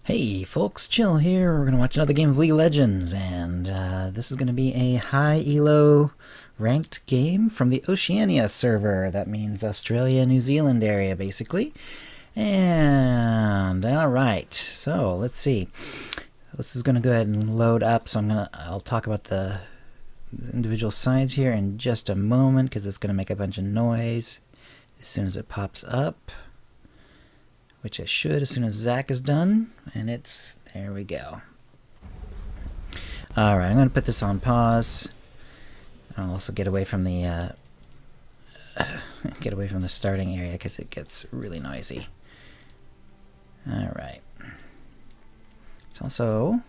Hey folks, Chill here. We're going to watch another game of League of Legends, and this is going to be a high elo ranked game from the Oceania server. That means Australia, New Zealand area, basically. And alright, so let's see. This is going to go ahead and load up, so I'll talk about the individual sides here in just a moment, because it's going to make a bunch of noise as soon as it pops up. Which it should as soon as Zach is done, and there we go. Alright, I'm going to put this on pause. I'll also get away from the starting area because it gets really noisy. Alright. It's also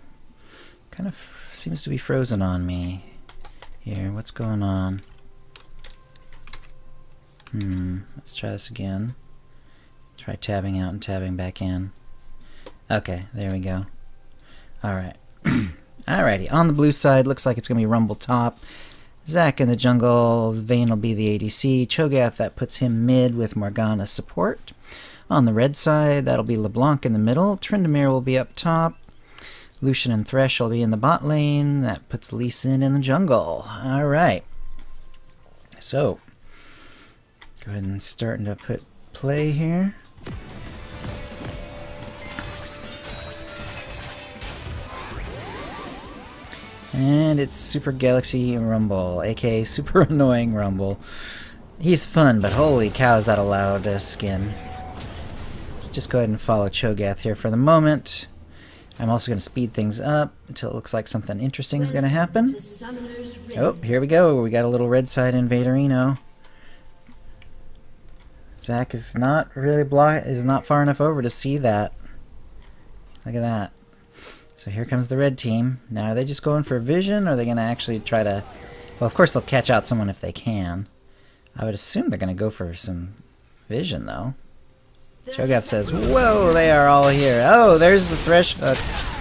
kind of seems to be frozen on me here. What's going on? Let's try this again. Try tabbing out and tabbing back in. Okay, there we go. Alright. Alrighty, on the blue side, looks like it's going to be Rumble top. Zach in the jungle, Vayne will be the ADC. Cho'Gath, that puts him mid with Morgana support. On the red side, that'll be LeBlanc in the middle. Tryndamere will be up top. Lucian and Thresh will be in the bot lane. That puts Lee Sin in the jungle. Alright. So, go ahead and start to put play here. And it's Super Galaxy Rumble, aka Super Annoying Rumble. He's fun, but holy cow is that a loud skin. Let's just go ahead and follow Cho'Gath here for the moment. I'm also going to speed things up until it looks like something interesting is going to happen. Oh, here we go. We got a little red side invaderino. Zach is not really is not far enough over to see that. Look at that. So here comes the red team. Now, are they just going for vision, or are they going to actually try to... Well, of course they'll catch out someone if they can. I would assume they're going to go for some vision, though. Cho'Gath says, whoa, they are all here. Oh, there's the Thresh hook.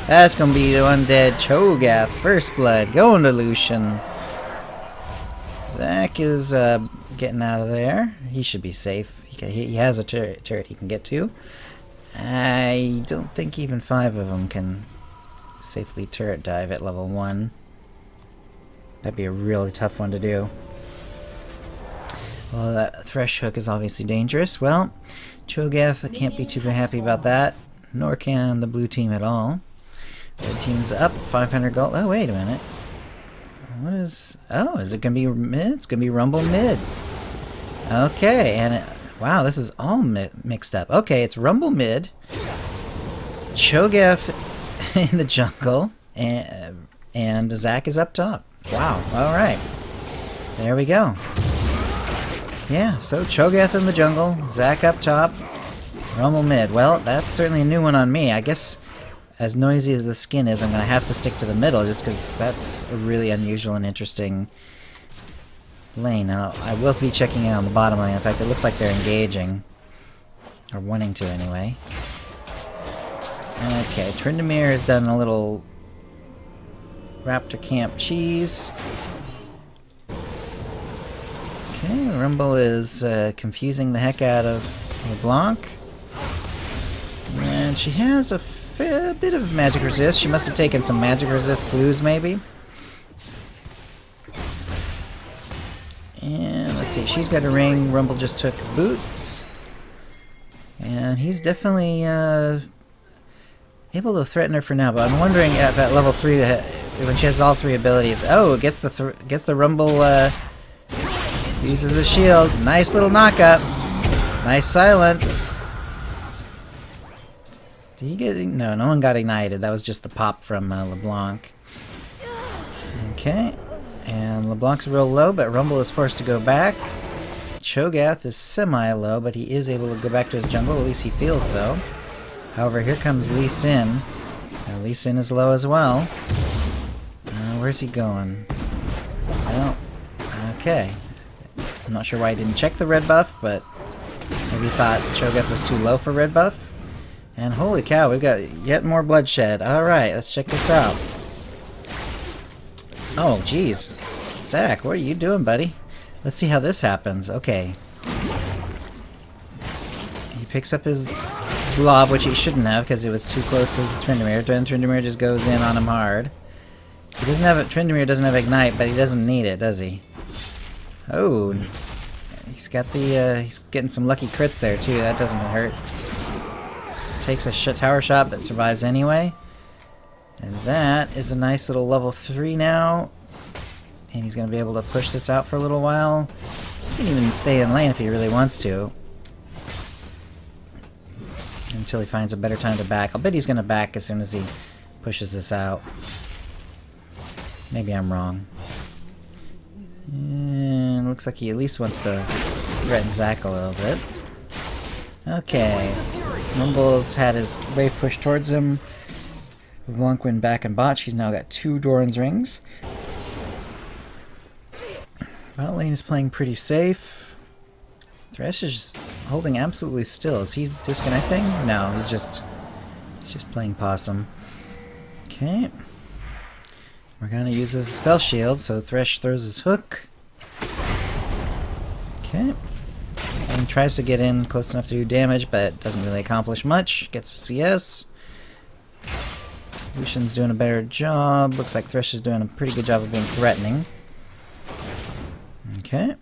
That's going to be the undead Cho'Gath. First blood, going to Lucian. Zach is getting out of there. He should be safe. He has a turret he can get to. I don't think even 5 of them can safely turret dive at level 1. That'd be a really tough one to do. Well, that Thresh hook is obviously dangerous. Well, Cho'Gath can't be too happy about that, nor can the blue team at all. Red team's up, 500 gold. Oh, wait a minute. What is... Oh, is it going to be mid? It's going to be Rumble mid. Okay, and... Wow, this is all mixed up. Okay, it's Rumble mid, Cho'Gath in the jungle, and Zach is up top. Wow, alright. There we go. Yeah, so Cho'Gath in the jungle, Zach up top, Rumble mid. Well, that's certainly a new one on me. I guess as noisy as the skin is, I'm going to have to stick to the middle just because that's a really unusual and interesting lane. Now, I will be checking out on the bottom lane. In fact, it looks like they're engaging. Or wanting to, anyway. Okay, Tryndamere has done a little Raptor Camp cheese. Okay, Rumble is confusing the heck out of LeBlanc. And she has a fair bit of magic resist. She must have taken some magic resist blues, maybe. And let's see, she's got a ring. Rumble just took boots. And he's definitely able to threaten her for now, but I'm wondering if at level 3, when she has all 3 abilities... Oh, gets the Rumble, uses a shield. Nice little knockup. Nice silence. Did he get... No, no one got ignited. That was just the pop from LeBlanc. Okay. And LeBlanc's real low, but Rumble is forced to go back. Cho'Gath is semi-low, but he is able to go back to his jungle. At least he feels so. However, here comes Lee Sin. Lee Sin is low as well. Where's he going? Well, okay. I'm not sure why he didn't check the red buff, but maybe he thought Cho'Gath was too low for red buff. And holy cow, we've got yet more bloodshed. Alright, let's check this out. Oh, jeez. Zach, what are you doing, buddy? Let's see how this happens. Okay. He picks up his blob, which he shouldn't have because it was too close to Tryndamere. Tryndamere just goes in on him hard. He doesn't have Tryndamere doesn't have Ignite, but he doesn't need it, does he? Oh, he's got the he's getting some lucky crits there too. That doesn't hurt. Takes a tower shot, but survives anyway. And that is a nice little level 3 now. And he's going to be able to push this out for a little while. He can even stay in lane if he really wants to. Until he finds a better time to back. I'll bet he's going to back as soon as he pushes this out. Maybe I'm wrong. And looks like he at least wants to threaten Zac a little bit. Okay. Rumble's had his wave push towards him. LeBlanc went back and bot. She's now got 2 Doran's rings. Bot lane is playing pretty safe. Thresh is just holding absolutely still. Is he disconnecting? No, he's just playing possum. Okay. We're gonna use his spell shield, so Thresh throws his hook. Okay. And tries to get in close enough to do damage, but doesn't really accomplish much. Gets a CS. Lucian's doing a better job. Looks like Thresh is doing a pretty good job of being threatening. Okay.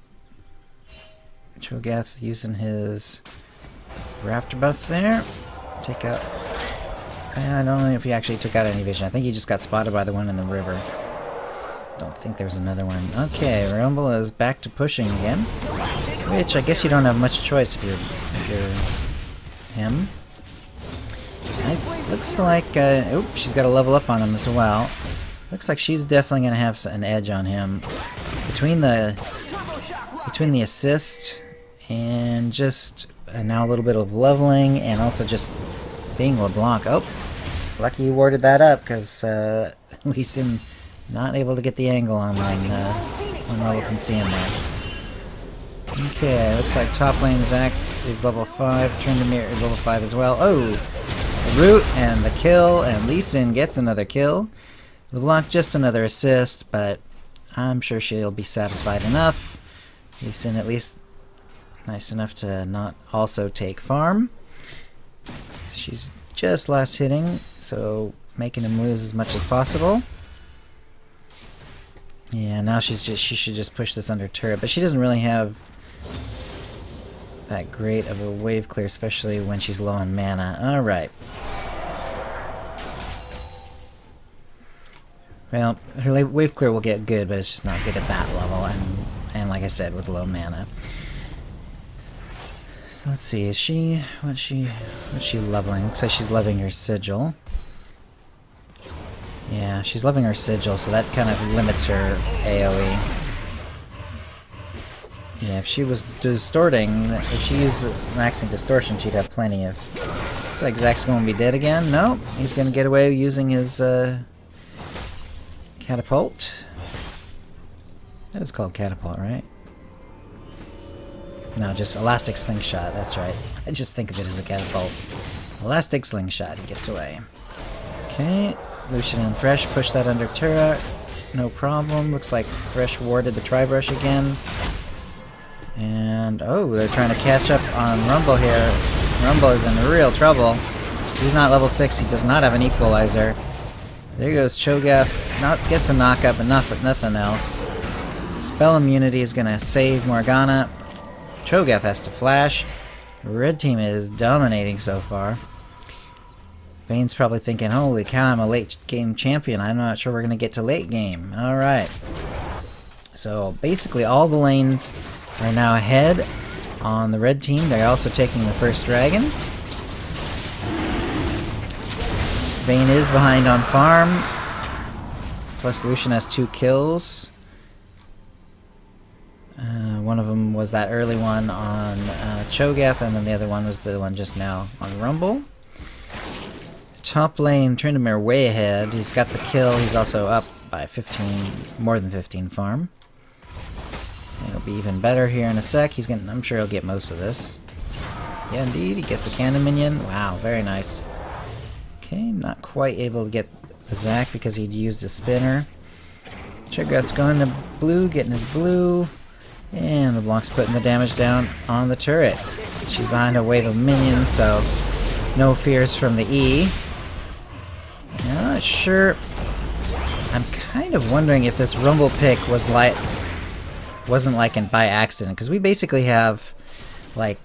Cho'Gath using his Raptor buff there. Take out... I don't know if he actually took out any vision. I think he just got spotted by the one in the river. Don't think there's another one. Okay, Rumble is back to pushing again. Which, I guess you don't have much choice if you're him. Looks like... oop, she's got to level up on him as well. Looks like she's definitely going to have an edge on him. Between the assist and just now a little bit of leveling and also just being LeBlanc. Oh, lucky you warded that up because at least I'm not able to get the angle on when Rebel can see him there. Okay, looks like top lane Zac is level 5, Tryndamere is level 5 as well. Oh, the root and the kill, and Lee Sin gets another kill. LeBlanc just another assist, but I'm sure she'll be satisfied enough. Lee Sin at least nice enough to not also take farm. She's just last hitting, so making him lose as much as possible. Yeah, now she should just push this under turret, but she doesn't really have that great of a wave clear, especially when she's low on mana. Alright. Well, her wave clear will get good, but it's just not good at that level, and like I said, with low mana. So let's see, what's she leveling? Looks like she's leveling her sigil. Yeah, she's leveling her sigil, so that kind of limits her AoE. Yeah, if she was distorting, if she used maxing distortion, she'd have plenty of... Looks like Zac's going to be dead again. Nope, he's going to get away using his catapult. That is called catapult, right? No, just elastic slingshot, that's right. I just think of it as a catapult. Elastic slingshot, he gets away. Okay, Lucian and Thresh push that under turret. No problem. Looks like Thresh warded the Tri-Brush again. And, oh, they're trying to catch up on Rumble here. Rumble is in real trouble. He's not level 6, he does not have an equalizer. There goes Cho'Gath. Gets the knockup, but nothing else. Spell immunity is going to save Morgana. Cho'Gath has to flash. The red team is dominating so far. Vayne's probably thinking, holy cow, I'm a late game champion. I'm not sure we're going to get to late game. Alright. So basically all the lanes are now ahead on the red team. They're also taking the first dragon. Vayne is behind on farm. Plus Lucian has 2 kills. One of them was that early one on Cho'Gath, and then the other one was the one just now on Rumble. Top lane, Tryndamere way ahead. He's got the kill. He's also up by 15, more than 15 farm. It'll be even better here in a sec. I'm sure he'll get most of this. Yeah, indeed, he gets the cannon minion. Wow, very nice. Okay, not quite able to get the Zac because he'd used his spinner. Cho'Gath's going to blue, getting his blue. And LeBlanc's putting the damage down on the turret. She's behind a wave of minions, so no fears from the E. I'm not sure. I'm kind of wondering if this Rumble pick wasn't by accident, because we basically have like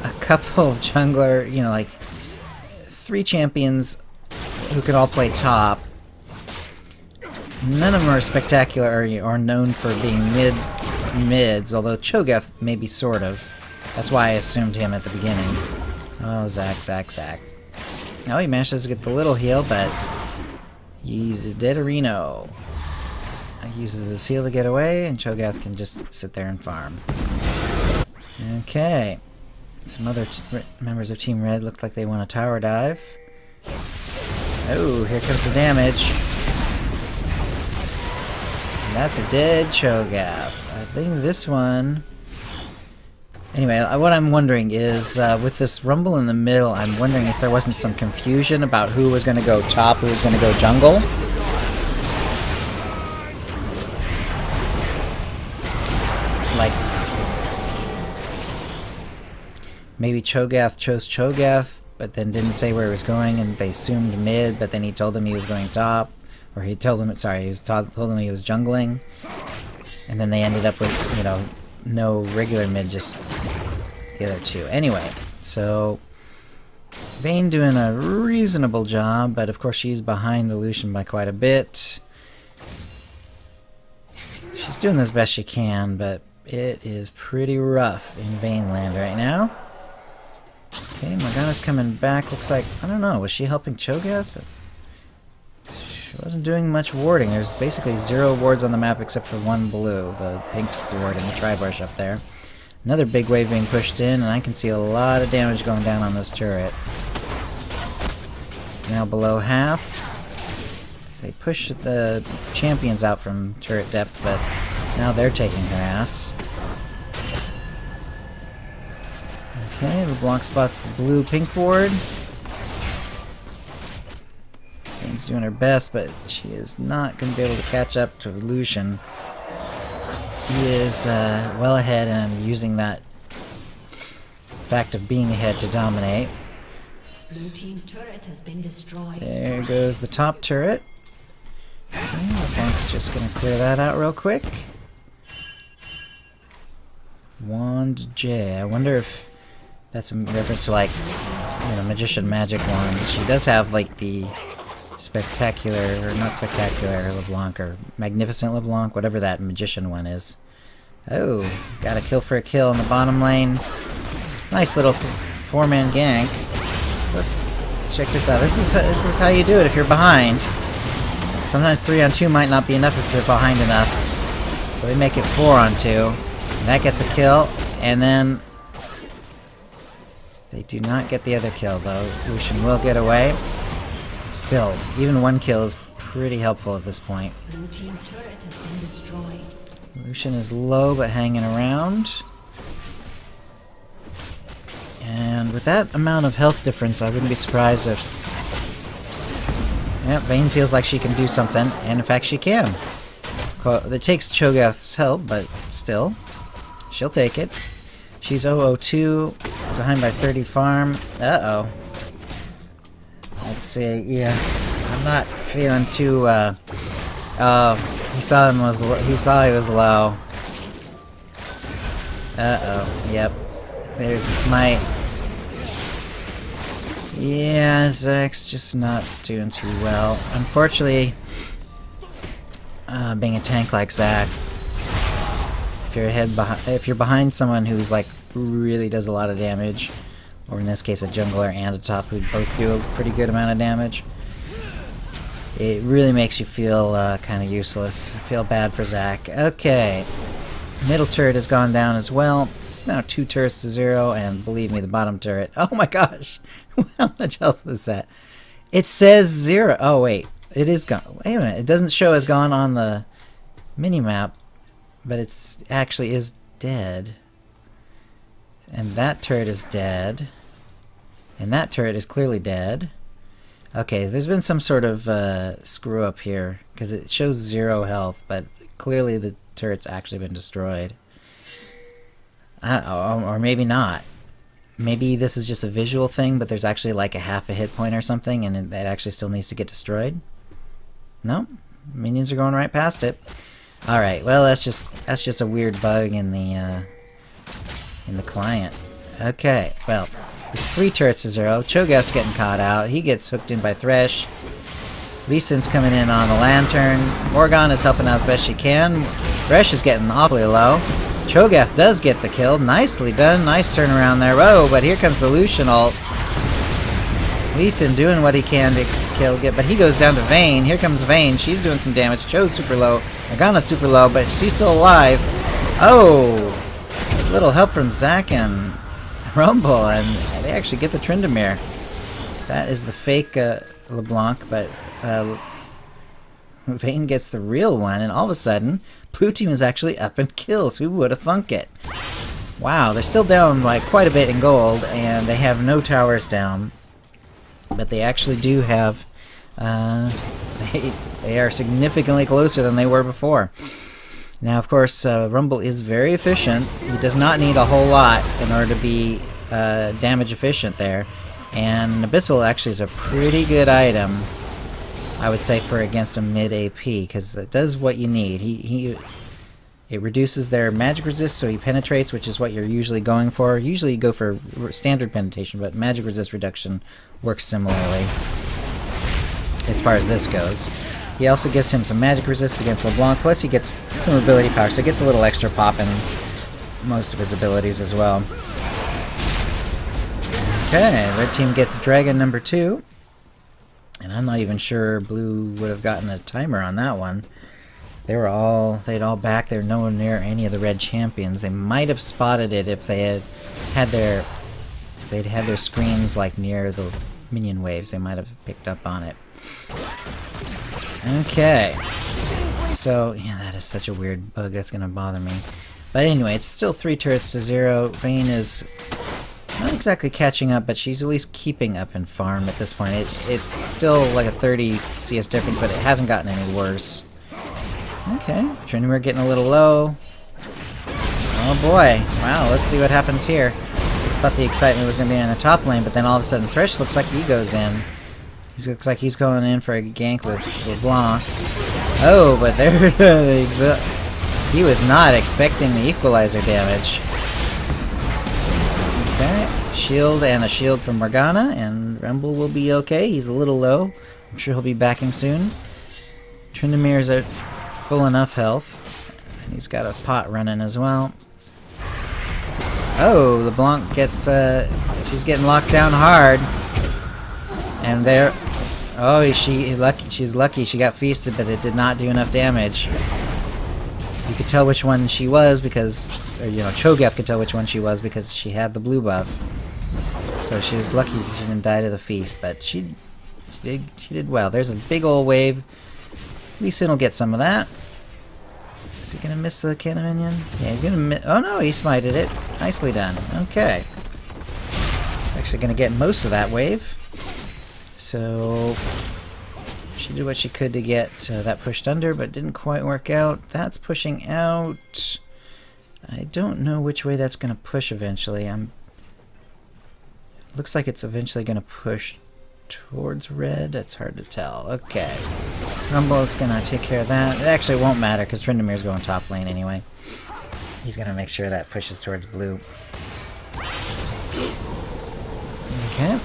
a couple of jungler, you know, like 3 champions who can all play top. None of them are spectacular or known for being mids, although Cho'Gath maybe sort of. That's why I assumed him at the beginning. Oh, Zac. Oh, he manages to get the little heal, but he's a dead Reno. He uses his heal to get away, and Cho'Gath can just sit there and farm. Okay. Some other members of Team Red look like they want a tower dive. Oh, here comes the damage. And that's a dead Cho'Gath. I think this one... Anyway, what I'm wondering is, with this Rumble in the middle, I'm wondering if there wasn't some confusion about who was going to go top, who was going to go jungle. Like, maybe Cho'Gath chose Cho'Gath, but then didn't say where he was going, and they assumed mid, but then he told them he was going top. Or he told them, sorry, he told them he was jungling. And then they ended up with, you know, no regular mid, just the other 2. Anyway, so Vayne doing a reasonable job, but of course she's behind the Lucian by quite a bit. She's doing as best she can, but it is pretty rough in Vayne land right now. Okay, Morgana's coming back. Looks like, I don't know, was she helping Cho'Gath? She wasn't doing much warding. There's basically 0 wards on the map except for 1 blue, the pink ward and the tri-bush up there. Another big wave being pushed in, and I can see a lot of damage going down on this turret. It's now below half. They push the champions out from turret depth, but now they're taking her ass. Okay, LeBlanc spots the blue-pink ward. Vayne's doing her best, but she is not going to be able to catch up to Lucian. He is well ahead, and using that fact of being ahead to dominate. Blue team's turret has been destroyed. There goes the top turret. Okay, LeBlanc's just going to clear that out real quick. Wand J. I wonder if that's a reference to, like, you know, magician magic wands. She does have, like, the spectacular, or not spectacular LeBlanc, or magnificent LeBlanc, whatever that magician one is. Oh, got a kill for a kill in the bottom lane. Nice little 4-man gank. Let's check this out. This is how you do it if you're behind. Sometimes 3-on-2 might not be enough if you're behind enough. So they make it 4-on-2. And that gets a kill, and then they do not get the other kill, though. Lucian will get away. Still, even 1 kill is pretty helpful at this point. Blue team's turret has been destroyed. Lucian is low, but hanging around. And with that amount of health difference, I wouldn't be surprised if... Yep, Vayne feels like she can do something, and in fact she can. It takes Cho'Gath's help, but still, she'll take it. She's 002, behind by 30 farm. Uh-oh. Let's see, yeah. I'm not feeling too, oh, he saw he was low. Uh-oh, yep. There's the smite. Yeah, Zac's just not doing too well. Unfortunately, being a tank like Zac, if you're behind someone who's like really does a lot of damage, or in this case a jungler and a top who both do a pretty good amount of damage, it really makes you feel kind of useless. I feel bad for Zac. Okay, middle turret has gone down as well. It's now 2 turrets to 0, and believe me, the bottom turret. Oh my gosh, how much health is that? It says 0. Oh wait, it is gone. Wait a minute, it doesn't show as gone on the minimap, but it's actually is dead. And that turret is dead. And that turret is clearly dead. Okay, there's been some sort of screw up here, because it shows 0 health, but clearly the turret's actually been destroyed. Or maybe not. maybe this is just a visual thing, but there's actually like a half a hit point or something, and it actually still needs to get destroyed. No, minions are going right past it. All right, well that's just a weird bug in the client. Okay, well it's 3 turrets to 0. Cho'Gath's getting caught out. He gets hooked in by Thresh. Lee Sin's coming in on the Lantern. Morgan is helping out as best she can. Thresh is getting awfully low. Cho'Gath does get the kill. Nicely done. Nice turnaround there. Whoa, but here comes the Lucian ult. Lee Sin doing what he can to kill it, but he goes down to Vayne. Here comes Vayne. She's doing some damage. Cho's super low. Morgana's super low, but she's still alive. Oh! A little help from Zac and Rumble, and they actually get the Tryndamere. That is the fake LeBlanc, but Vayne gets the real one, and all of a sudden, blue team is actually up in kills. Who would have thunk it? Wow, they're still down like quite a bit in gold, and they have no towers down. But they actually do have, they are significantly closer than they were before. Now, of course, Rumble is very efficient. He does not need a whole lot in order to be damage efficient there. And Abyssal actually is a pretty good item, I would say, for against a mid AP, because it does what you need. It reduces their magic resist, so he penetrates, which is what you're usually going for. Usually you go for standard penetration, but magic resist reduction works similarly as far as this goes. He also gives him some magic resist against LeBlanc, plus he gets some ability power, so he gets a little extra pop in most of his abilities as well. Okay, red team gets Dragon number 2. And I'm not even sure blue would have gotten a timer on that one. They'd all back. They're nowhere near any of the red champions. They might have spotted it if they'd had their screens like near the minion waves. They might have picked up on it. Okay. So, yeah, that is such a weird bug. That's gonna bother me. But anyway, it's still 3 turrets to 0. Vayne is not exactly catching up, but she's at least keeping up in farm at this point. It's still like a 30 CS difference, but it hasn't gotten any worse. Okay, Tryndamere getting a little low. Oh boy, wow, let's see what happens here. Thought the excitement was going to be in the top lane, but then all of a sudden Thresh looks like he goes in. He looks like he's going in for a gank with LeBlanc. Oh, but there, he was not expecting the equalizer damage. Okay, shield and a shield from Morgana, and Rumble will be okay. He's a little low. I'm sure he'll be backing soon. Tryndamere's at full enough health. And he's got a pot running as well. Oh, LeBlanc gets, she's getting locked down hard. And there, oh, she's lucky she got feasted, but it did not do enough damage. You could tell which one she was because, or, you know, Cho'Gath could tell which one she was because she had the blue buff. So she was lucky she didn't die to the feast, but she did well. There's a big old wave. Lee Sin will get some of that. Is he gonna miss the cannon minion? Yeah, he's gonna miss. Oh no, he smited it. Nicely done. Okay. Actually gonna get most of that wave. So she did what she could to get that pushed under, but didn't quite work out. That's pushing out. I don't know which way that's gonna push eventually. Looks like it's eventually gonna push towards red. It's hard to tell. Okay. Rumble is gonna take care of that. It actually won't matter because Tryndamere's going top lane anyway. He's gonna make sure that pushes towards blue. Okay.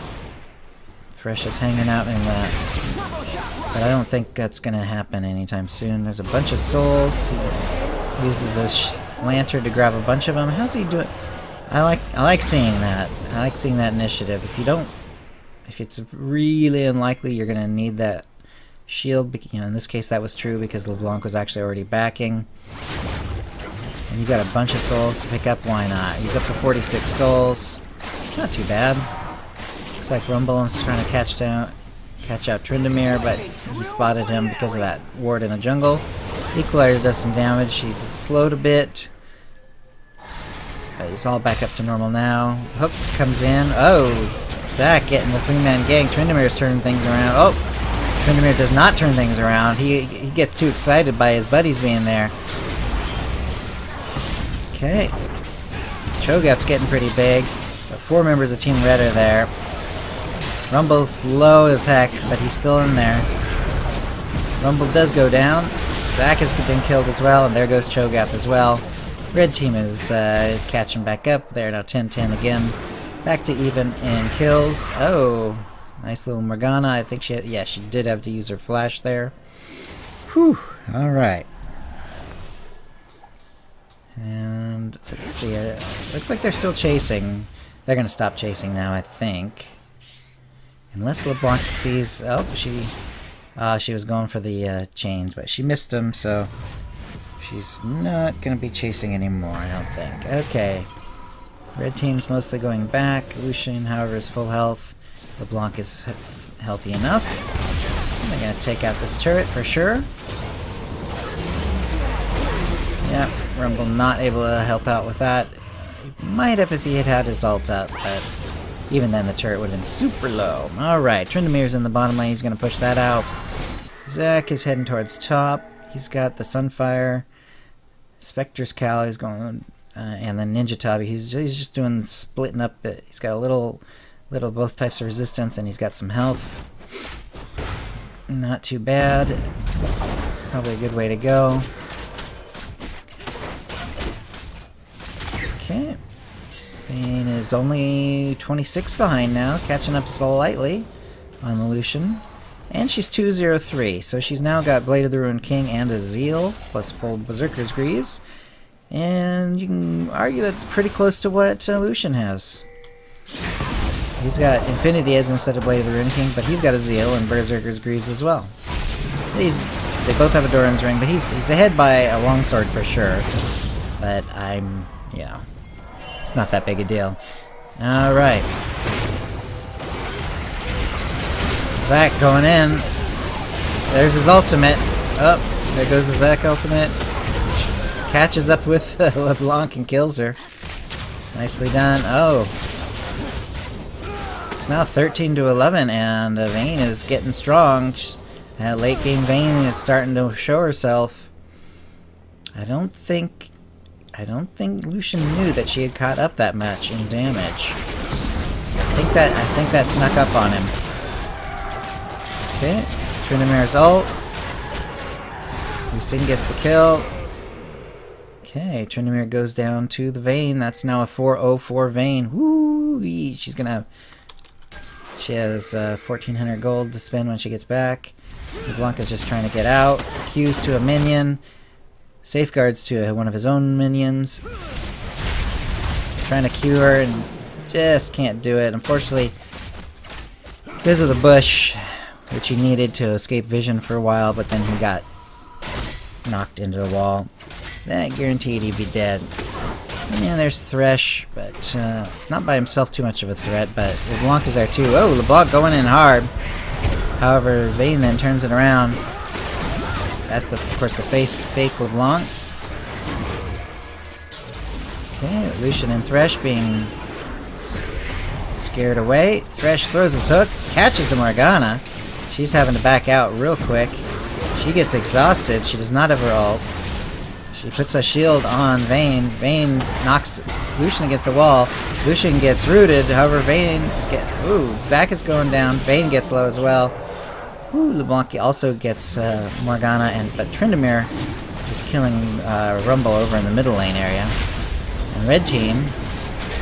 Thresh is hanging out in that. But I don't think that's gonna happen anytime soon. There's a bunch of souls. He uses a lantern to grab a bunch of them. How's he doing? I like seeing that. I like seeing that initiative. If it's really unlikely you're gonna need that shield, you know, in this case that was true because LeBlanc was actually already backing. And you got a bunch of souls to pick up, why not? He's up to 46 souls. Not too bad. Looks like Rumble is trying to catch out Tryndamere, but he spotted him because of that ward in the jungle. Equalizer does some damage. He's slowed a bit. He's all back up to normal now. Hook comes in. Oh! Zac getting the 3-man gang. Tryndamere's turning things around. Oh! Tryndamere does not turn things around. He gets too excited by his buddies being there. Okay. Cho'Gath's getting pretty big. But 4 members of Team Red are there. Rumble's low as heck, but he's still in there. Rumble does go down. Zac has been killed as well, and there goes Cho'Gath as well. Red team is catching back up. They're now 10-10 again. Back to even in kills. Oh, nice little Morgana. I think she did have to use her flash there. Whew, alright. And let's see, looks like they're still chasing. They're gonna stop chasing now, I think. Unless LeBlanc sees, oh, she was going for the chains, but she missed them, so she's not gonna be chasing anymore, I don't think. Okay. Red team's mostly going back. Lucian, however, is full health. LeBlanc is healthy enough. They're gonna take out this turret for sure. Yep, Rumble not able to help out with that. He might have if he had had his ult up, but even then the turret would have been super low. Alright, Tryndamere's in the bottom lane. He's gonna push that out. Zac is heading towards top. He's got the Sunfire. Spectre's Cal is going, and then Ninja Tabi. He's just doing splitting up. He's got a little both types of resistance, and he's got some health. Not too bad. Probably a good way to go. Okay. Vayne is only 26 behind now, catching up slightly on the Lucian. And she's 203, so she's now got Blade of the Ruined King and a Zeal, plus full Berserker's Greaves. And you can argue that's pretty close to what Lucian has. He's got Infinity Heads instead of Blade of the Ruined King, but he's got a Zeal and Berserker's Greaves as well. They both have a Doran's Ring, but he's ahead by a longsword for sure. But you know, it's not that big a deal. Alright. Zac going in. There's his ultimate. Oh, there goes the Zac ultimate. Catches up with LeBlanc and kills her. Nicely done. Oh. It's now 13-11, and Vayne is getting strong. That late game Vayne is starting to show herself. I don't think Lucian knew that she had caught up that much in damage. I think that snuck up on him. Okay, Tryndamere's ult. Lucian gets the kill. Okay, Tryndamere goes down to the Vayne. That's now a 404 Vayne. Woo! She has 1,400 gold to spend when she gets back. LeBlanc is just trying to get out. Q's to a minion. Safeguards to one of his own minions. He's trying to Q her and just can't do it. Unfortunately, because of the bush, which he needed to escape vision for a while, but then he got knocked into the wall. That guaranteed he'd be dead. And yeah, there's Thresh, but not by himself too much of a threat, but LeBlanc is there too. Oh, LeBlanc going in hard. However, Vayne then turns it around. That's, of course, the fake LeBlanc. Okay, Lucian and Thresh being scared away. Thresh throws his hook, catches the Morgana. She's having to back out real quick. She gets exhausted. She does not have her ult. She puts a shield on Vayne. Vayne knocks Lucian against the wall. Lucian gets rooted. However, Vayne is ooh, Zac is going down. Vayne gets low as well. Ooh, LeBlanc also gets Morgana, but Tryndamere is killing Rumble over in the middle lane area. And Red Team.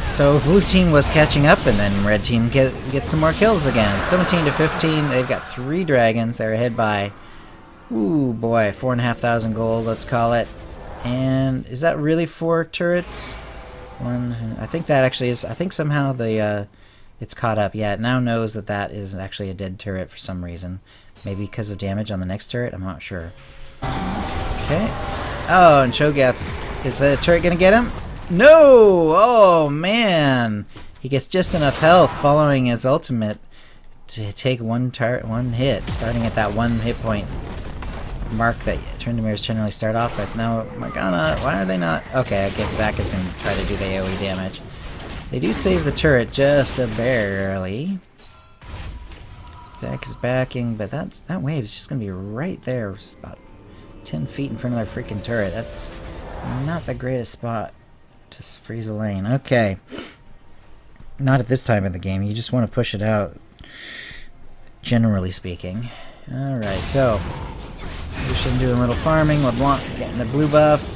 So Blue Team was catching up, and then Red Team gets some more kills again. 17-15. They've got 3 dragons. They're ahead by, ooh boy, 4,500 gold. Let's call it. And is that really 4 turrets? One. I think that actually is. I think somehow it's caught up. Yeah, it now knows that is actually a dead turret for some reason. Maybe because of damage on the next turret? I'm not sure. Okay. Oh, and Cho'Gath. Is the turret gonna get him? No! Oh, man! He gets just enough health following his ultimate to take one hit, starting at that 1 hit point mark that Tryndameres generally start off with. Now, Morgana, why are they not? Okay, I guess Zac is going to try to do the AoE damage. They do save the turret just barely. Zac is backing, but that wave is just going to be right there. It's about 10 feet in front of their freaking turret. That's not the greatest spot to freeze a lane. Okay. Not at this time of the game. You just want to push it out, generally speaking. Alright, so Lucian doing a little farming, LeBlanc getting the blue buff.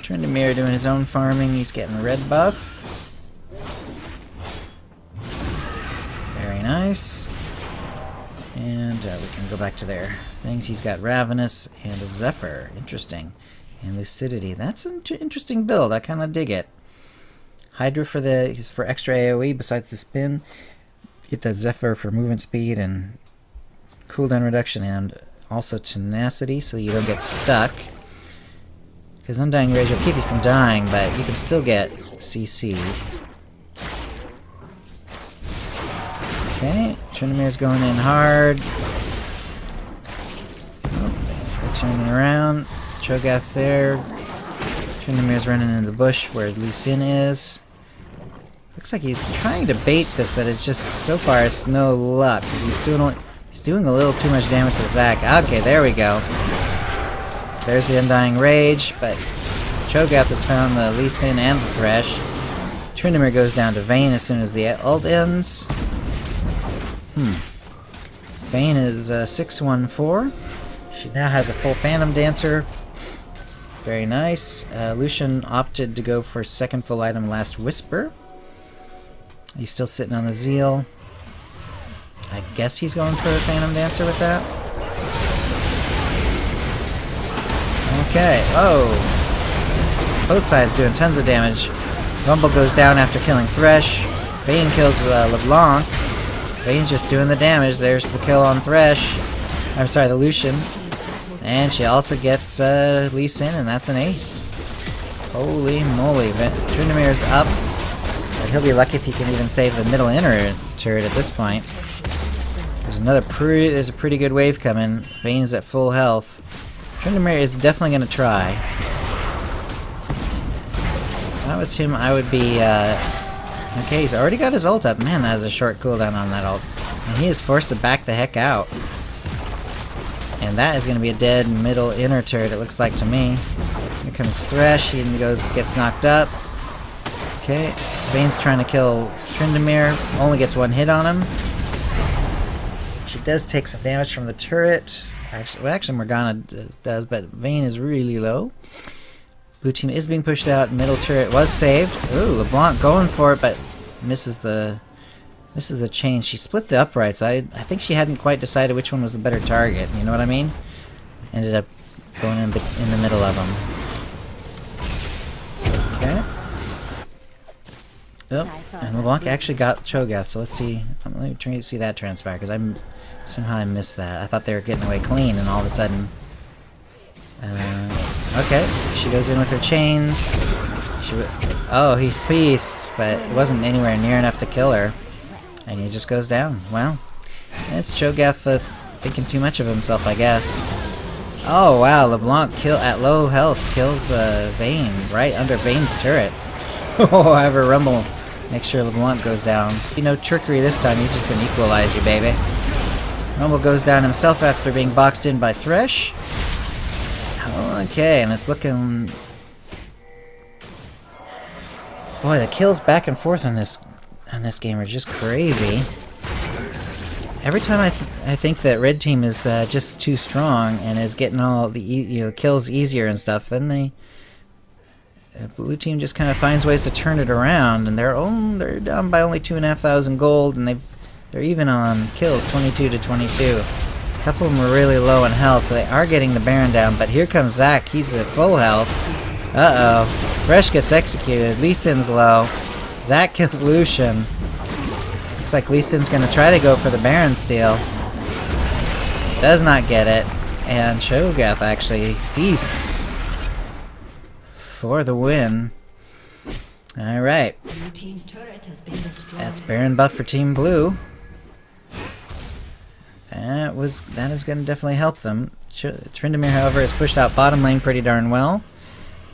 Tryndamere doing his own farming, he's getting red buff. Very nice. And we can go back to their things. He's got Ravenous and a Zephyr. Interesting. And Lucidity. That's an interesting build. I kind of dig it. Hydra for extra AoE besides the spin. Get that Zephyr for movement speed and cooldown reduction, and also tenacity so you don't get stuck. Because Undying Rage will keep you from dying, but you can still get CC. Okay, Tryndamere's going in hard. Oh, they're turning around. Cho'Gath's there. Tryndamere's running into the bush where Lee Sin is. Looks like he's trying to bait this, but it's just, so far, it's no luck. He's doing a little too much damage to Zac. Okay, there we go. There's the Undying Rage, but Cho'Gath has found the Lee Sin and the Thresh. Tryndamere goes down to Vayne as soon as the ult ends. Vayne is 614. She now has a full Phantom Dancer. Very nice. Lucian opted to go for second full item, Last Whisper. He's still sitting on the Zeal. I guess he's going for a Phantom Dancer with that. Okay. Oh! Both sides doing tons of damage. Rumble goes down after killing Thresh. Vayne kills LeBlanc. Vayne's just doing the damage. There's the kill on Thresh. I'm sorry, the Lucian. And she also gets Lee Sin, and that's an ace. Holy moly. Tryndamere's up. But he'll be lucky if he can even save the middle inner turret at this point. There's a pretty good wave coming. Vayne's at full health. Tryndamere is definitely going to try. If I was him, I would be... Okay, he's already got his ult up. Man, that has a short cooldown on that ult. And he is forced to back the heck out. And that is going to be a dead middle inner turret, it looks like to me. Here comes Thresh. He gets knocked up. Okay, Vayne's trying to kill Tryndamere. Only gets one hit on him. She does take some damage from the turret. Actually Morgana does, but Vayne is really low. Blue team is being pushed out. Middle turret was saved. Ooh, LeBlanc going for it, but misses the chain. She split the uprights. I think she hadn't quite decided which one was the better target. You know what I mean? Ended up going in the middle of them. Okay. Oh, and LeBlanc actually got Cho'Gath, so let's see. Let me try to see that transpire, because somehow I missed that. I thought they were getting away clean, and all of a sudden... okay, she goes in with her chains. Oh, he's peace, but it wasn't anywhere near enough to kill her. And he just goes down. Well, it's Cho'Gath thinking too much of himself, I guess. Oh, wow, LeBlanc at low health kills Vayne, right under Vayne's turret. Oh, I have a rumble. Make sure LeBlanc goes down. No trickery this time, he's just going to equalize you, baby. Rumble goes down himself after being boxed in by Thresh. Okay, and it's looking... Boy, the kills back and forth on this game are just crazy. Every time I think that red team is just too strong and is getting all the kills easier and stuff, then the blue team just kind of finds ways to turn it around, and they're down by only 2,500 gold, and they're even on kills, 22 to 22. A couple of them are really low in health. They are getting the Baron down, but here comes Zac. He's at full health. Uh-oh. Thresh gets executed. Lee Sin's low. Zac kills Lucian. Looks like Lee Sin's going to try to go for the Baron steal. Does not get it. And Cho'Gath actually feasts for the win. Alright. That's Baron buff for Team Blue. That is going to definitely help them. Tryndamere, however, is pushed out bottom lane pretty darn well.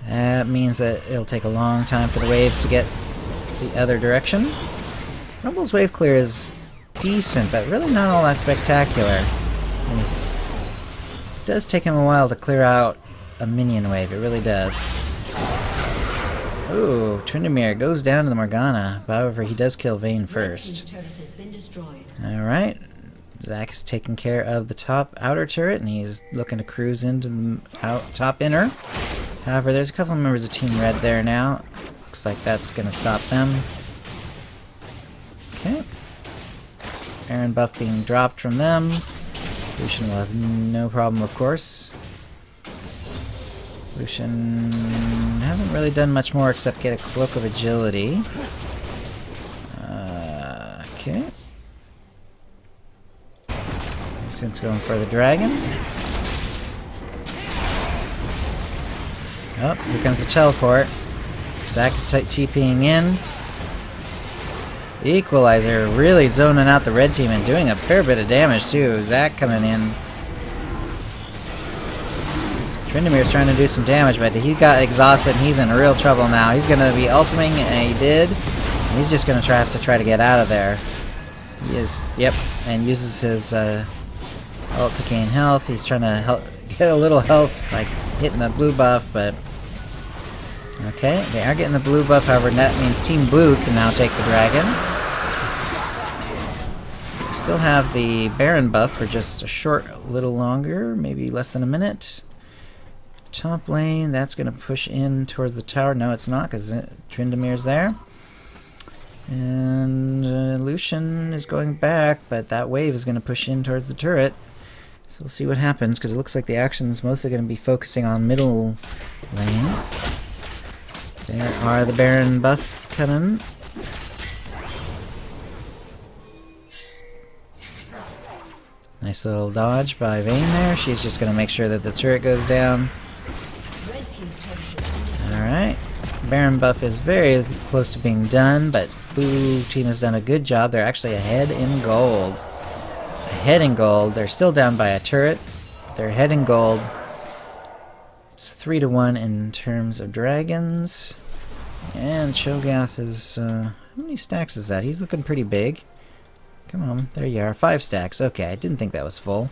That means that it'll take a long time for the waves to get the other direction. Rumble's wave clear is decent, but really not all that spectacular. And it does take him a while to clear out a minion wave, it really does. Ooh, Tryndamere goes down to the Morgana. However, he does kill Vayne Red first. team's turret has been destroyed. Alright. Zac is taking care of the top outer turret, and he's looking to cruise into the top inner. However, there's a couple of members of Team Red there now. Looks like that's going to stop them. Okay. Baron buff being dropped from them. Lucian will have no problem, of course. Lucian hasn't really done much more except get a Cloak of Agility. Okay. Since going for the dragon. Oh, here comes the teleport. Zac is TPing in. Equalizer really zoning out the red team and doing a fair bit of damage too. Zac coming in. Tryndamere's trying to do some damage, but he got exhausted and he's in real trouble now. He's going to be ultiming, and he did. And he's just going to have to try to get out of there. He is, yep, and uses his ult to gain health. He's trying to get a little health by hitting the blue buff, but okay, they are getting the blue buff. However, that means Team Blue can now take the dragon. We still have the Baron buff for just a little longer, maybe less than a minute. Top lane, that's going to push in towards the tower. No, it's not, because Tryndamere's there. And Lucian is going back, but that wave is going to push in towards the turret. So we'll see what happens, because it looks like the action's mostly going to be focusing on middle lane. There are the Baron buff coming. Nice little dodge by Vayne there. She's just going to make sure that the turret goes down. Alright. Baron buff is very close to being done, but blue team has done a good job. They're actually ahead in gold. Ahead in gold. They're still down by a turret. They're ahead in gold. It's 3-1 in terms of dragons. And Cho'Gath is... how many stacks is that? He's looking pretty big. Come on, there you are. 5 stacks. Okay, I didn't think that was full.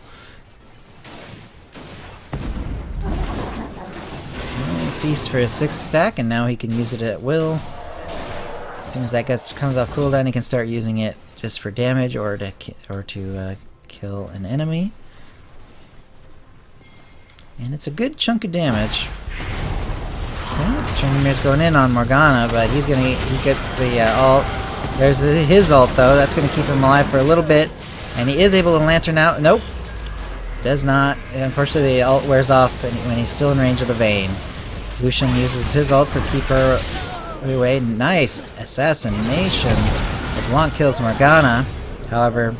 Feast for a 6th stack, and now he can use it at will. As soon as that comes off cooldown, he can start using it just for damage or to kill an enemy. And it's a good chunk of damage. Okay, Tryndamere's going in on Morgana, but he gets the ult. There's his ult though. That's going to keep him alive for a little bit, and he is able to lantern out. Nope, does not. Unfortunately, the ult wears off when he's still in range of the Vayne. Lucian uses his ult to keep her away. Nice assassination. LeBlanc kills Morgana. However,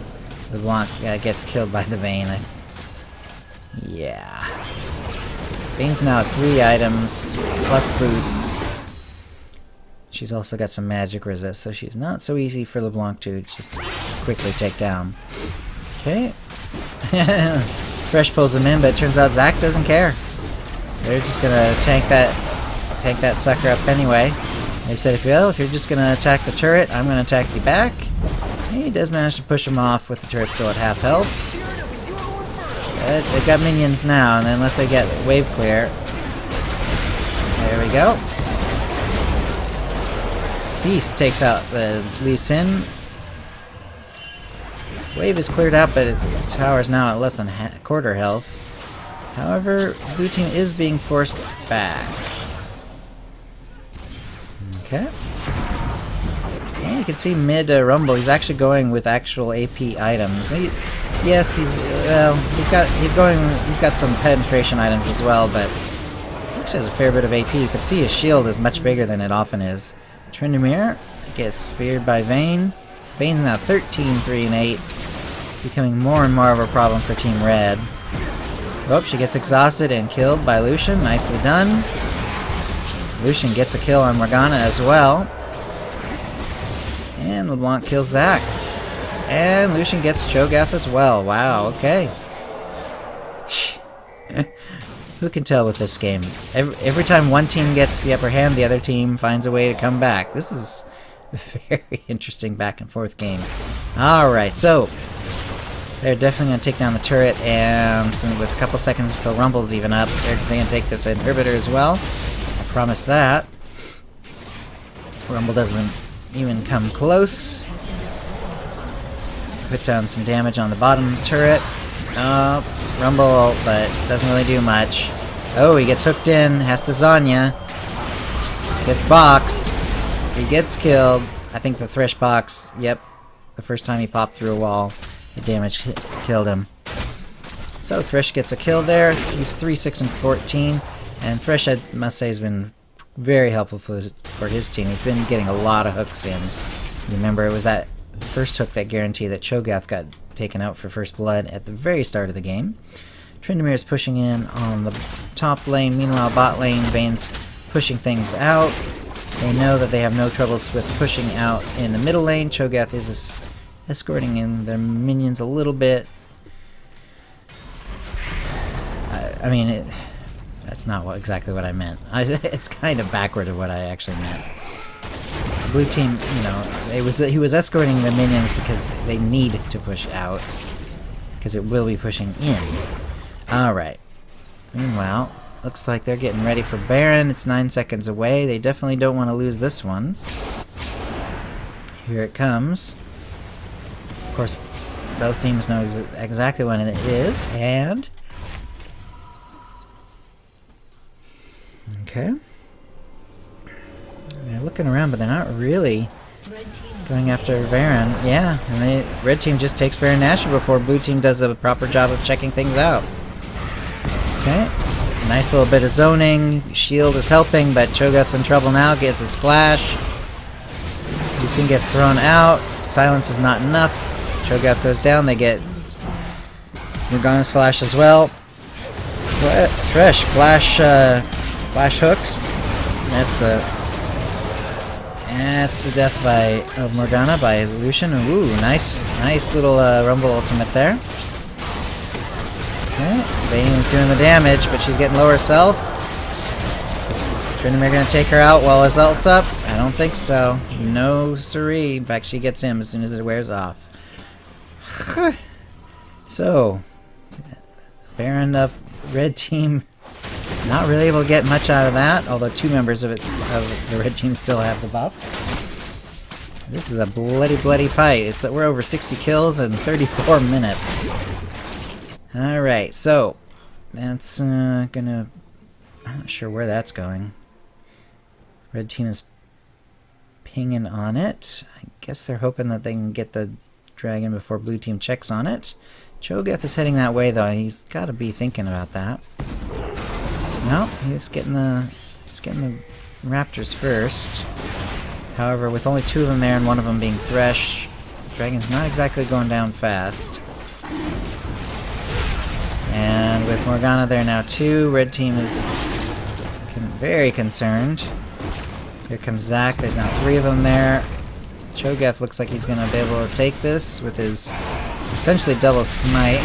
LeBlanc gets killed by the Vayne. Yeah. Vayne's now at 3 items, plus boots. She's also got some magic resist, so she's not so easy for LeBlanc to just quickly take down. Okay. Fresh pulls him in, but it turns out Zac doesn't care. They're just gonna tank that sucker up anyway. They said, if you're just gonna attack the turret, I'm gonna attack you back. And he does manage to push him off with the turret still at half health. They've got minions now, and unless they get wave clear. There we go. Feast takes out the Lee Sin. Wave is cleared out, but the tower's now at less than quarter health. However, blue team is being forced back. Okay. And you can see mid Rumble, he's actually going with actual AP items. Yes, he's got some penetration items as well, but he actually has a fair bit of AP. You can see his shield is much bigger than it often is. Tryndamere gets speared by Vayne. Vayne's now 13, 3, and 8, becoming more and more of a problem for Team Red. Oh, she gets exhausted and killed by Lucian. Nicely done. Lucian gets a kill on Morgana as well. And LeBlanc kills Zac. And Lucian gets Cho'Gath as well. Wow, okay. Who can tell with this game? Every time one team gets the upper hand, the other team finds a way to come back. This is a very interesting back and forth game. Alright, so they're definitely going to take down the turret, and with a couple seconds until Rumble's even up, they're going to take this inhibitor as well. I promise that. Rumble doesn't even come close. Put down some damage on the bottom turret. Rumble, but doesn't really do much. Oh, he gets hooked in, has to Zanya. Gets boxed. He gets killed. I think the Thresh box, yep. The first time he popped through a wall, the damage killed him. So Thresh gets a kill there. He's 3, 6, and 14. And Thresh, I must say, has been very helpful for his team. He's been getting a lot of hooks in. You remember, it was that first hook that guaranteed that Cho'Gath got taken out for first blood at the very start of the game. Tryndamere is pushing in on the top lane. Meanwhile, bot lane, Vayne's pushing things out. They know that they have no troubles with pushing out in the middle lane. Cho'Gath is escorting in their minions a little bit. I mean, that's not exactly what I meant. It's kind of backward of what I actually meant. The blue team, you know, he was escorting the minions because they need to push out, because it will be pushing in. Alright. Meanwhile, looks like they're getting ready for Baron. It's 9 seconds away. They definitely don't want to lose this one. Here it comes. Of course, both teams know exactly when it is, and... Okay. They're looking around, but they're not really going after Baron. Yeah, and red team just takes Baron Nashor before blue team does a proper job of checking things out. Okay. Nice little bit of zoning. Shield is helping, but Cho'Gath's in trouble now. Gets his flash. Lucian gets thrown out. Silence is not enough. Cho'Gath goes down. They get Morgana's flash as well. Thresh flash hooks. That's the death of Morgana by Lucian. Ooh, nice little Rumble ultimate there. Okay, Vayne's doing the damage, but she's getting low herself. Is Tryndamere gonna take her out while his ult's up? I don't think so. No siree. In fact, she gets him as soon as it wears off. So, Baron up, red team. Not really able to get much out of that, although 2 members of the red team still have the buff. This is a bloody fight. We're over 60 kills in 34 minutes. Alright, so that's gonna... I'm not sure where that's going. Red team is pinging on it. I guess they're hoping that they can get the dragon before blue team checks on it. Cho'Gath is heading that way, though. He's got to be thinking about that. No, he's getting the raptors first. However, with only 2 of them there and one of them being Thresh, dragon's not exactly going down fast. And with Morgana there now too, red team is very concerned. Here comes Zac. There's now 3 of them there. Cho'Gath looks like he's going to be able to take this with his essentially double smite.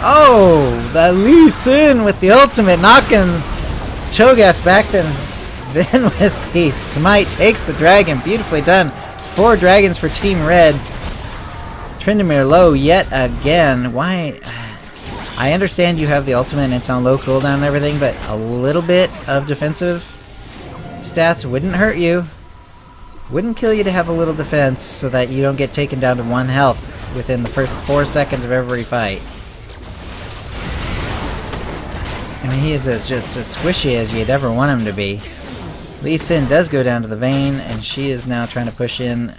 Oh, the Lee Sin with the ultimate, knocking Cho'Gath back. Then with the smite takes the dragon. Beautifully done. 4 dragons for Team Red. Tryndamere low yet again. Why? I understand you have the ultimate and it's on low cooldown and everything, but a little bit of defensive stats wouldn't hurt you. Wouldn't kill you to have a little defense so that you don't get taken down to 1 health within the first 4 seconds of every fight. I mean, he is just as squishy as you'd ever want him to be. Lee Sin does go down to the Vayne, and she is now trying to push in.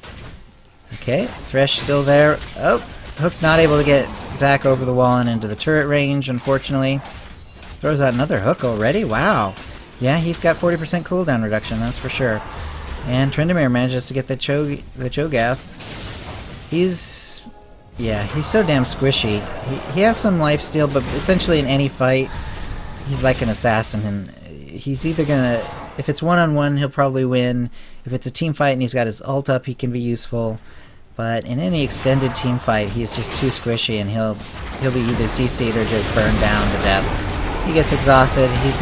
Okay, Thresh still there. Oh, Hook not able to get Zac over the wall and into the turret range, unfortunately. Throws out another hook already? Wow. Yeah, he's got 40% cooldown reduction, that's for sure. And Tryndamere manages to get the Cho'Gath. He's so damn squishy. He has some lifesteal, but essentially in any fight, he's like an assassin, and he's either gonna... If it's one-on-one, he'll probably win. If it's a team fight and he's got his ult up, he can be useful. But in any extended team fight, he's just too squishy, and he'll be either CC'd or just burned down to death. He gets exhausted. He's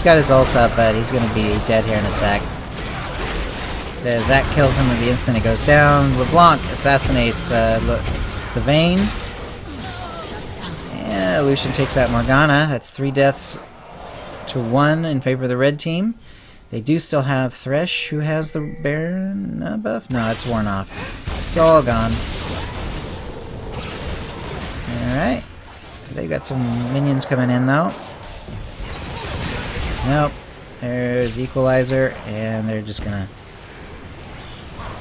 got his ult up, but he's gonna be dead here in a sec. Zac kills him at the instant he goes down. LeBlanc assassinates the Vayne. Yeah, Lucian takes out Morgana. That's 3 deaths to 1 in favor of the red team. They do still have Thresh, who has the Baron buff. No, it's worn off. It's all gone. Alright. They got some minions coming in, though. Nope. There's the Equalizer, and they're just gonna...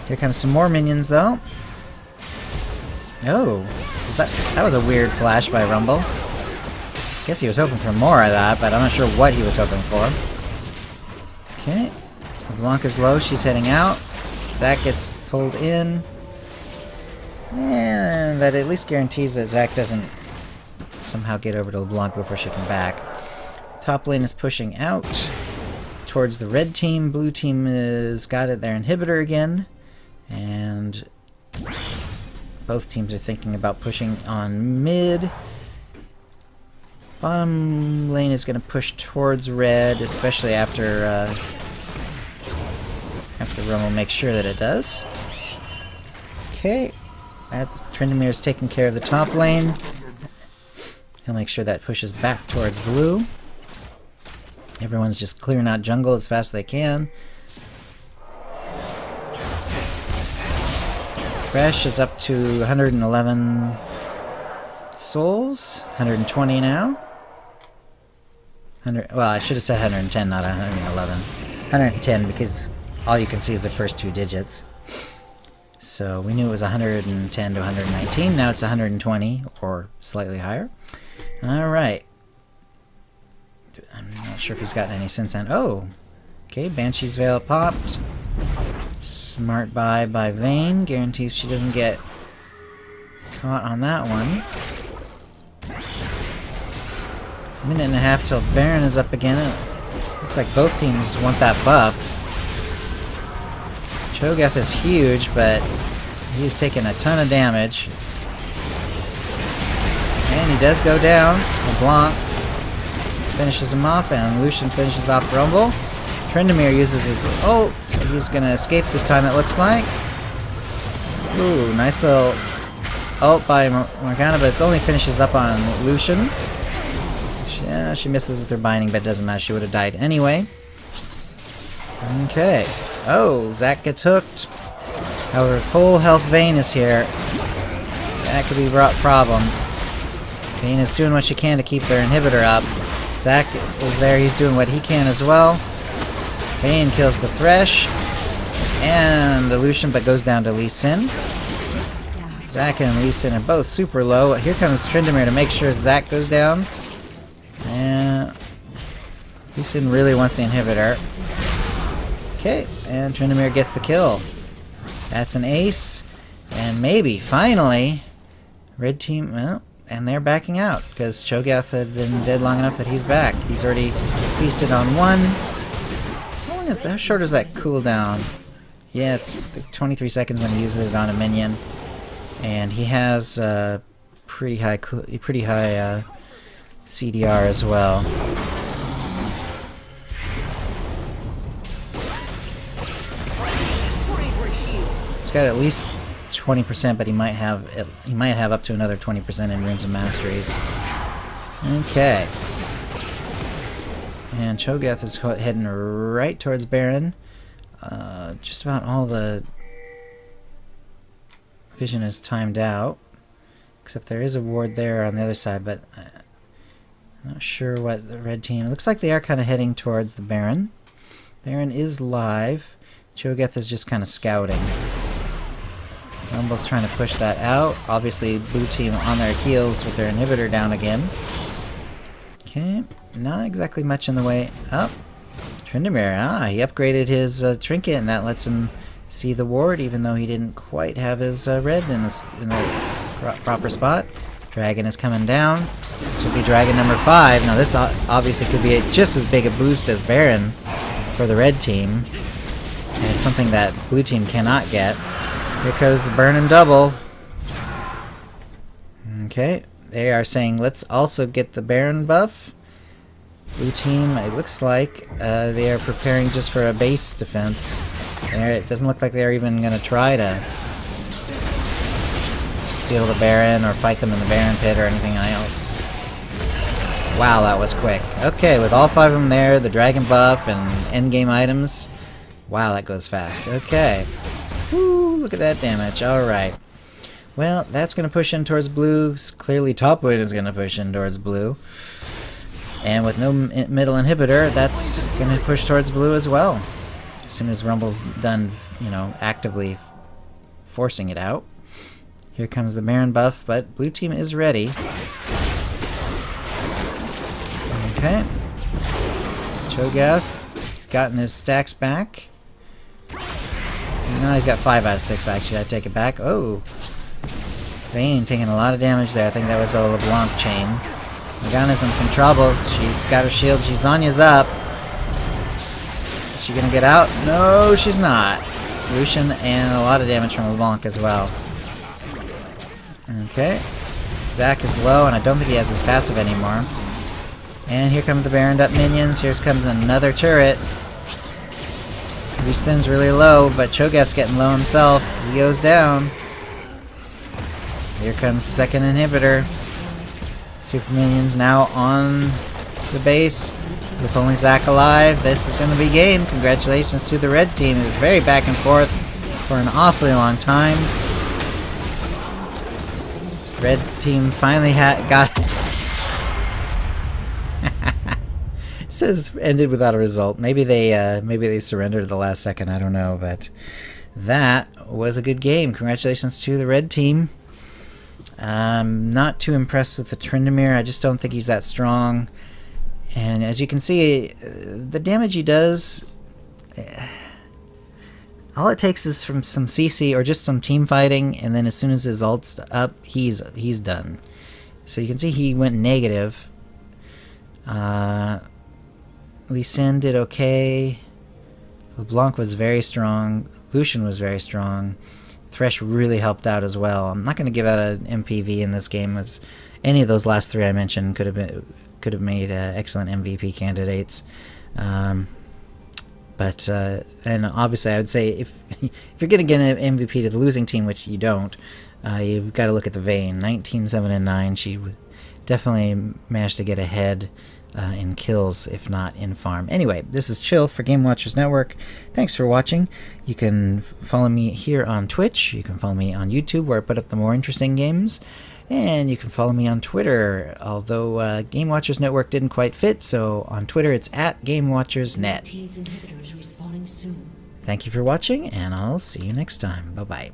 Here comes some more minions, though. Oh. That was a weird flash by Rumble. Guess he was hoping for more of that, but I'm not sure what he was hoping for. Okay. LeBlanc is low, she's heading out. Zac gets pulled in. And that at least guarantees that Zac doesn't somehow get over to LeBlanc before she can back. Top lane is pushing out towards the red team. Blue team has got it their inhibitor again. And both teams are thinking about pushing on mid. Bottom lane is going to push towards red, especially after Rumble makes sure that it does. Okay, Tryndamere's taking care of the top lane. He'll make sure that pushes back towards blue. Everyone's just clearing out jungle as fast as they can. Thresh is up to 111 souls, 120 now. Well, I should have said 110, not 111. 110 because all you can see is the first two digits. So we knew it was 110 to 119, now it's 120 or slightly higher. Alright. I'm not sure if he's gotten any since then. Oh! Okay, Banshee's Veil popped. Smart buy by Vayne. Guarantees she doesn't get caught on that one. Minute and a half till Baron is up again. Looks like both teams want that buff. Cho'Gath is huge, but he's taking a ton of damage. And he does go down. LeBlanc finishes him off, and Lucian finishes off Rumble. Tryndamere uses his ult, so he's gonna escape this time, it looks like. Ooh, nice little ult by Morgana, but it only finishes up on Lucian. She misses with her binding, but it doesn't matter, she would have died anyway. Okay. Oh, Zac gets hooked. However, full health Vayne is here. That could be a problem. Vayne is doing what she can to keep their inhibitor up. Zac is there, he's doing what he can as well. Vayne kills the Thresh. And the Lucian, but goes down to Lee Sin. Zac and Lee Sin are both super low. Here comes Tryndamere to make sure Zac goes down. And Lee Sin really wants the inhibitor. Okay, and Tryndamere gets the kill. That's an ace. And maybe, finally, red team, well, and they're backing out, because Cho'Gath had been dead long enough that he's back. He's already feasted on one. How short is that cooldown? Yeah, it's like 23 seconds when he uses it on a minion. And he has pretty high CDR as well. He's got at least 20%, but he might have up to another 20% in Runes of Masteries. Okay. And Cho'Gath is heading right towards Baron. Just about all the vision is timed out, except there is a ward there on the other side, but I'm not sure what the red team... It looks like they are kind of heading towards the Baron. Baron is live. Cho'Gath is just kind of scouting. Rumble's trying to push that out. Obviously, blue team on their heels with their inhibitor down again. Okay, not exactly much in the way. Oh, Tryndamere, he upgraded his trinket, and that lets him see the ward, even though he didn't quite have his red in the proper spot. Dragon is coming down. This will be Dragon number 5. Now this obviously could be just as big a boost as Baron for the red team. And it's something that blue team cannot get. Here goes the burn and double. Okay, they are saying let's also get the Baron buff. Blue team, it looks like they are preparing just for a base defense. It doesn't look like they're even going to try to steal the Baron or fight them in the Baron pit or anything else. Wow, that was quick. Okay, with all 5 of them there, the dragon buff and endgame items. Wow, that goes fast. Okay. Woo, look at that damage. Alright. Well, that's going to push in towards blue. Clearly top lane is going to push in towards blue. And with no middle inhibitor, that's going to push towards blue as well. As soon as Rumble's done, you know, actively forcing it out. Here comes the Baron buff, but blue team is ready. Okay. Cho'Gath has gotten his stacks back. No, he's got 5 out of 6 actually. I take it back. Oh. Vayne taking a lot of damage there. I think that was a LeBlanc chain. Morgana's in some trouble. She's got her shield. Zhonya's up. Is she gonna get out? No, she's not. Lucian and a lot of damage from LeBlanc as well. Okay. Zac is low, and I don't think he has his passive anymore. And here come the Baroned up minions. Here comes another turret. Lucian's really low, but Cho'Gath's getting low himself. He goes down. Here comes the second inhibitor. Super minions now on the base with only Zac alive. This is going to be game. Congratulations to the red team. It was very back and forth for an awfully long time. Red team finally got... It says ended without a result. Maybe they surrendered at the last second. I don't know, but that was a good game. Congratulations to the red team. I'm not too impressed with the Tryndamere. I just don't think he's that strong. And as you can see, the damage he does, all it takes is from some CC or just some team fighting, and then as soon as his ult's up, he's done. So you can see he went negative. Lee Sin did okay. LeBlanc was very strong. Lucian was very strong. Thresh really helped out as well. I'm not going to give out an MPV in this game, as any of those last 3 I mentioned could have made excellent MVP candidates. And obviously, I would say if you're going to get an MVP to the losing team, which you don't, you've got to look at the Vayne. 19, 7, and 9. She definitely managed to get ahead in kills, if not in farm. Anyway, this is Chill for Game Watchers Network. Thanks for watching. You can follow me here on Twitch. You can follow me on YouTube, where I put up the more interesting games. And you can follow me on Twitter, although Game Watchers Network didn't quite fit, so on Twitter it's @GameWatchersNet. Thank you for watching, and I'll see you next time. Bye-bye.